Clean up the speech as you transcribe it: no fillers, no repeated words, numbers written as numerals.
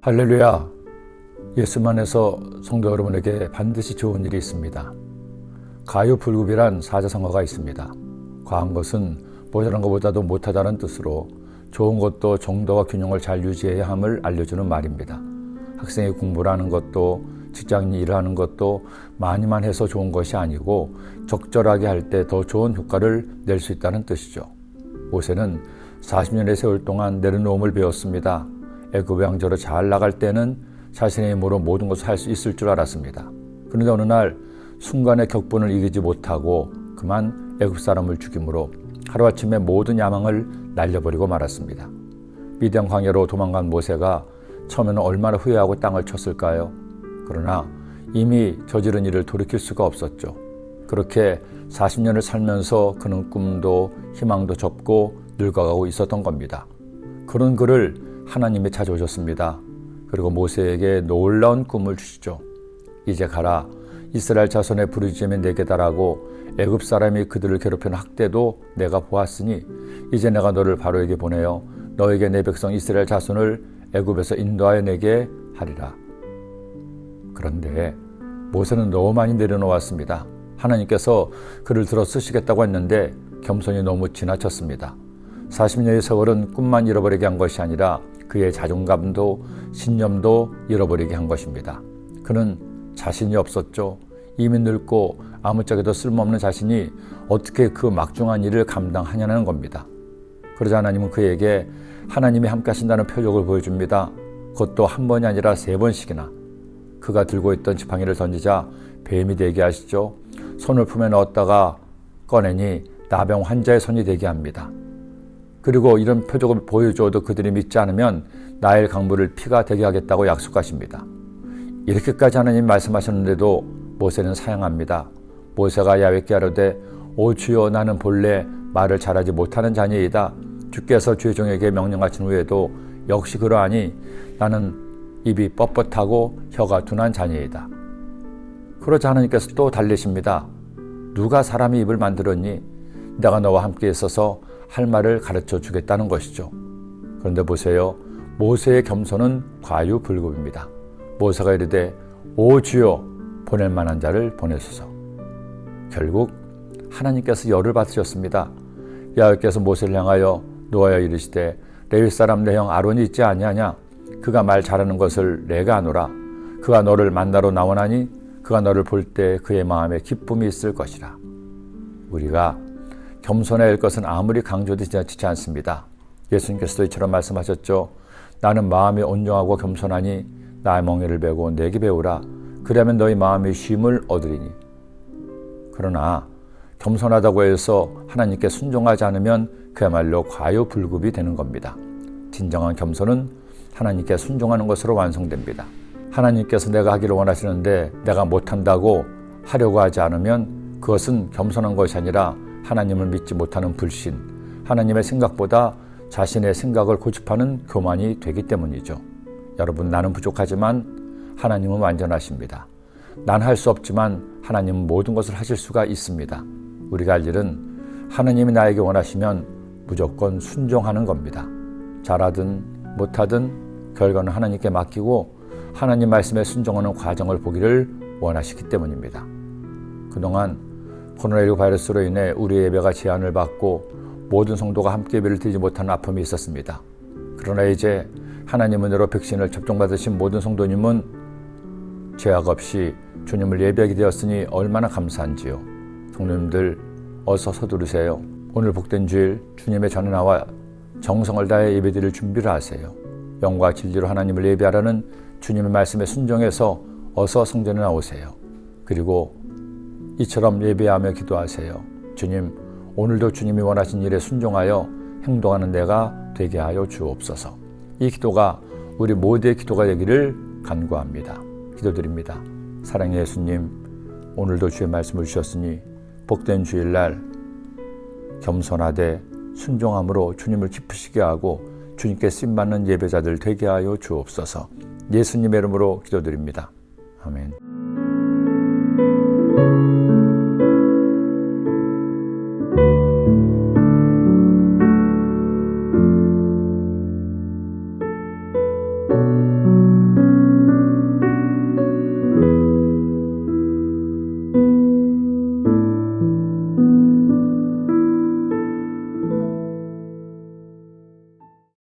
할렐루야! 예수만에서 성도 여러분에게 반드시 좋은 일이 있습니다. 과유불급이란 사자성어가 있습니다. 과한 것은 모자란 것보다도 못하다는 뜻으로 좋은 것도 정도와 균형을 잘 유지해야 함을 알려주는 말입니다. 학생이 공부를 하는 것도 직장인이 일을 하는 것도 많이만 해서 좋은 것이 아니고 적절하게 할 때 더 좋은 효과를 낼 수 있다는 뜻이죠. 모세는 40년의 세월 동안 내려놓음을 배웠습니다. 애굽 왕조로 잘 나갈 때는 자신의 힘으로 모든 것을 할 수 있을 줄 알았습니다. 그런데 어느 날 순간의 격분을 이기지 못하고 그만 애굽 사람을 죽임으로 하루아침에 모든 야망을 날려버리고 말았습니다. 미디안 광야로 도망간 모세가 처음에는 얼마나 후회하고 땅을 쳤을까요? 그러나 이미 저지른 일을 돌이킬 수가 없었죠. 그렇게 40년을 살면서 그는 꿈도 희망도 접고 늙어가고 있었던 겁니다. 그런 그를 하나님이 찾아오셨습니다. 그리고 모세에게 놀라운 꿈을 주시죠. 이제 가라. 이스라엘 자손의 부르짖음이 내게 달하고 애굽 사람이 그들을 괴롭히는 학대도 내가 보았으니 이제 내가 너를 바로에게 보내어 너에게 내 백성 이스라엘 자손을 애굽에서 인도하여 내게 하리라. 그런데 모세는 너무 많이 내려놓았습니다. 하나님께서 그를 들어 쓰시겠다고 했는데 겸손이 너무 지나쳤습니다. 40년의 세월은 꿈만 잃어버리게 한 것이 아니라 그의 자존감도 신념도 잃어버리게 한 것입니다. 그는 자신이 없었죠. 이미 늙고 아무짝에도 쓸모없는 자신이 어떻게 그 막중한 일을 감당하냐는 겁니다. 그러자 하나님은 그에게 하나님이 함께 하신다는 표적을 보여줍니다. 그것도 한 번이 아니라 3번씩이나. 그가 들고 있던 지팡이를 던지자 뱀이 되게 하시죠. 손을 품에 넣었다가 꺼내니 나병 환자의 손이 되게 합니다. 그리고 이런 표적을 보여줘도 그들이 믿지 않으면 나일 강물을 피가 되게 하겠다고 약속하십니다. 이렇게까지 하나님 말씀하셨는데도 모세는 사양합니다. 모세가 야훼께 아뢰되 오 주여 나는 본래 말을 잘하지 못하는 자니이다. 주께서 주의 종에게 명령하신 후에도 역시 그러하니 나는 입이 뻣뻣하고 혀가 둔한 자니이다. 그러자 하나님께서 또 달래십니다. 누가 사람의 입을 만들었니? 내가 너와 함께 있어서 할 말을 가르쳐 주겠다는 것이죠. 그런데 보세요. 모세의 겸손은 과유불급입니다. 모세가 이르되 오 주여 보낼 만한 자를 보내소서. 결국 하나님께서 열을 받으셨습니다. 야훼께서 모세를 향하여 노하여 이르시되 레위 사람 내 형 아론이 있지 아니하냐? 그가 말 잘하는 것을 내가 아노라. 그가 너를 만나러 나오나니 그가 너를 볼 때 그의 마음에 기쁨이 있을 것이라. 우리가 겸손해야 할 것은 아무리 강조도 지나치지 않습니다. 예수님께서도 이처럼 말씀하셨죠. 나는 마음이 온정하고 겸손하니 나의 멍에를 베고 내게 배우라. 그러면 너희 마음이 쉼을 얻으리니. 그러나 겸손하다고 해서 하나님께 순종하지 않으면 그야말로 과유불급이 되는 겁니다. 진정한 겸손은 하나님께 순종하는 것으로 완성됩니다. 하나님께서 내가 하기를 원하시는데 내가 못한다고 하려고 하지 않으면 그것은 겸손한 것이 아니라 하나님을 믿지 못하는 불신, 하나님의 생각보다 자신의 생각을 고집하는 교만이 되기 때문이죠. 여러분, 나는 부족하지만 하나님은 완전하십니다. 난 할 수 없지만 하나님은 모든 것을 하실 수가 있습니다. 우리가 할 일은 하나님이 나에게 원하시면 무조건 순종하는 겁니다. 잘하든 못하든 결과는 하나님께 맡기고 하나님 말씀에 순종하는 과정을 보기를 원하시기 때문입니다. 그동안 코로나19 바이러스로 인해 우리의 예배가 제한을 받고 모든 성도가 함께 예배를 드리지 못하는 아픔이 있었습니다. 그러나 이제 하나님 은혜로 백신을 접종받으신 모든 성도님은 제약 없이 주님을 예배하게 되었으니 얼마나 감사한지요. 성도님들 어서 서두르세요. 오늘 복된 주일 주님의 전에 나와 정성을 다해 예배드릴 준비를 하세요. 영과 진리로 하나님을 예배하라는 주님의 말씀에 순종해서 어서 성전에 나오세요. 그리고 이처럼 예배하며 기도하세요. 주님, 오늘도 주님이 원하신 일에 순종하여 행동하는 내가 되게 하여 주옵소서. 이 기도가 우리 모두의 기도가 되기를 간구합니다. 기도드립니다. 사랑의 예수님, 오늘도 주의 말씀을 주셨으니 복된 주일날 겸손하되 순종함으로 주님을 기쁘시게 하고 주님께 쓰임받는 예배자들 되게 하여 주옵소서. 예수님의 이름으로 기도드립니다. 아멘.